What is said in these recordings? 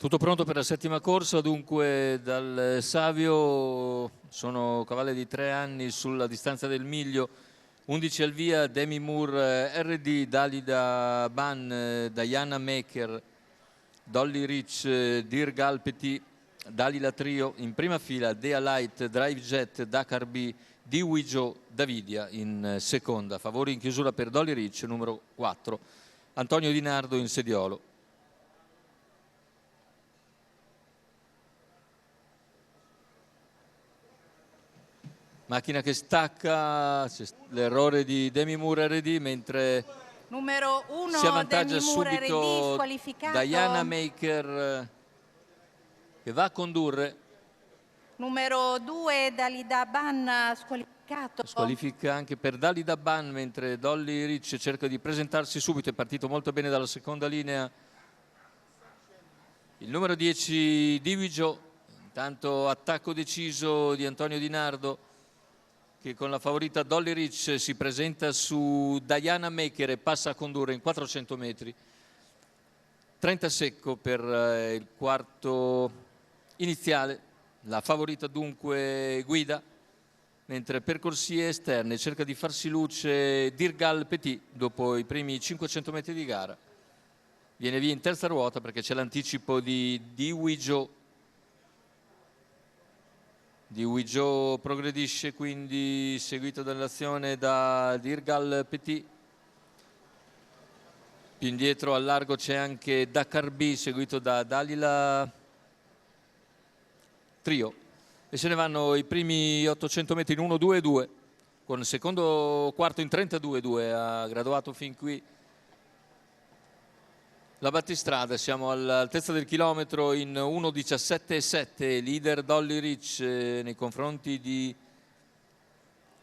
Tutto pronto per la settima corsa, dunque dal Savio sono cavalli di 3 anni sulla distanza del miglio, 11 al via, Demi Moore RD, Dalida Ban, Diana Maker, Dolly Rich, Dirgal Petit, Dalila Trio, in prima fila Dea Light, Drive Jet, Dakar B, Diwijo, Davidia in seconda, favori in chiusura per Dolly Rich, numero 4, Antonio Di Nardo in sediolo. Macchina che stacca, l'errore di Demi Moore RD, mentre numero 1 si avvantaggia Demi Moore subito RD, squalificato. Diana Maker che va a condurre. Numero 2 Dalida Ban, squalificato. Squalifica anche per Dalida Ban, mentre Dolly Rich cerca di presentarsi subito, è partito molto bene dalla seconda linea. Il numero 10 Diwijo, intanto attacco deciso di Antonio Di Nardo, che con la favorita Dolly Rich si presenta su Diana Maker e passa a condurre in 400 metri. 30 secco per il quarto iniziale, la favorita dunque guida, mentre per corsie esterne cerca di farsi luce Dirgal Petit dopo i primi 500 metri di gara. Viene via in terza ruota perché c'è l'anticipo di Diwijo. Diwijo progredisce, quindi seguito dall'azione da Dirgal Petit. Più indietro al largo c'è anche Dakar B, seguito da Dalila Trio. E se ne vanno i primi 800 metri in 1-2-2, con il secondo quarto in 32-2, ha graduato fin qui la battistrada. Siamo all'altezza del chilometro in 1:17,7, leader Dolly Rich nei confronti di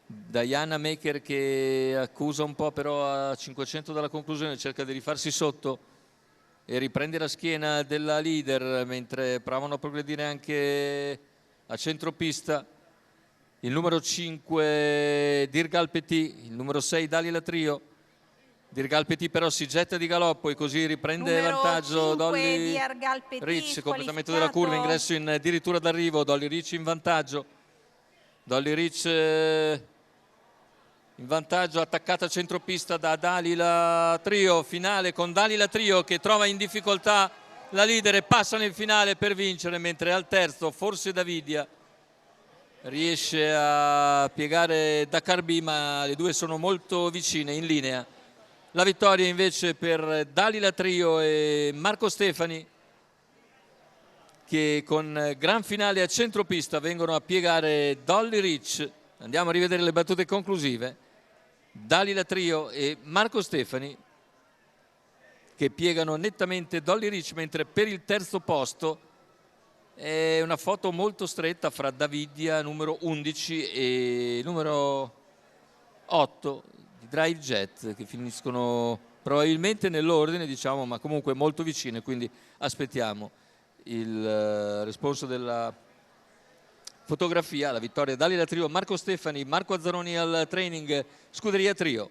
Diana Maker, che accusa un po' però a 500 dalla conclusione, cerca di rifarsi sotto e riprende la schiena della leader, mentre provano a progredire anche a centropista il numero 5 Dirgal Petit, il numero 6 Dalila Trio. Dirgal Petit però si getta di galoppo e così riprende numero vantaggio 5, Dolly Petit, Rich, completamento della curva, ingresso addirittura d'arrivo, Dolly Rich in vantaggio. Dolly Rich in vantaggio, attaccata a centropista da Dalila Trio, finale con Dalila Trio che trova in difficoltà la leader e passa nel finale per vincere, mentre al terzo forse Davidia riesce a piegare Dakar B, ma le due sono molto vicine, in linea. La vittoria invece per Dalila Trio e Marco Stefani, che con gran finale a centropista vengono a piegare Dolly Rich. Andiamo a rivedere le battute conclusive. Dalila Trio e Marco Stefani che piegano nettamente Dolly Rich, mentre per il terzo posto è una foto molto stretta fra Davidia numero 11 e numero 8 di Drive Jet, che finiscono probabilmente nell'ordine, diciamo, ma comunque molto vicine, quindi aspettiamo il responso della fotografia. La vittoria Dalila Trio, Marco Stefani, Marco Azzaroni al training, Scuderia Trio.